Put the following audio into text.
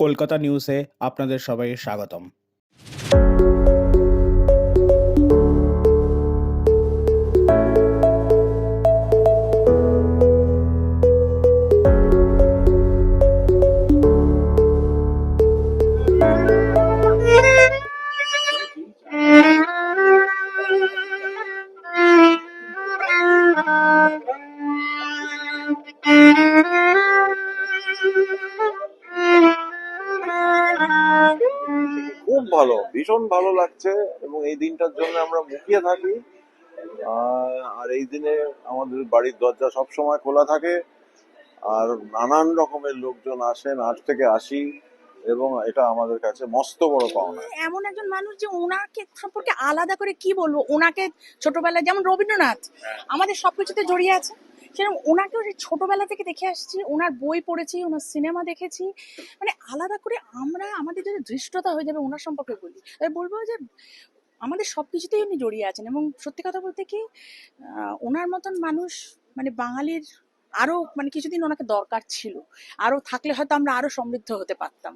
কলকাতা নিউজে আপনাদের সবাইকে স্বাগতম। খুব ভালো, ভীষণ ভালো লাগছে এবং এই দিনটার জন্য আমরা মুখিয়ে থাকি। আর এই দিনে আমাদের বাড়ির দরজা সব সময় খোলা থাকে আর নানান রকমের লোকজন আসেন, আজ থেকে আসি, এবং এটা আমাদের কাছে মস্ত বড় পাওনা। এমন একজন মানুষ যে ওনাকে সম্পর্কে আলাদা করে কি বলবো, ওনাকে ছোটবেলায় যেমন রবীন্দ্রনাথ আমাদের সবকিছুতে জড়িয়ে আছে, সেরকম ওনাকেও সেই ছোটবেলা থেকে দেখে আসছি, ওনার বই পড়েছি, ওনার সিনেমা দেখেছি। মানে আলাদা করে আমরা আমাদের যদি দৃষ্টতা হয়ে যাবে ওনার সম্পর্কে বলি, তবে বলবো যে আমাদের সবকিছুতেই উনি জড়িয়ে আছেন। এবং সত্যি কথা বলতে কি, ওনার মতন মানুষ মানে বাঙালির আরো মানে কিছুদিন ওনাকে দরকার ছিল, আরো থাকলে হয়তো আমরা আরো সমৃদ্ধ হতে পারতাম।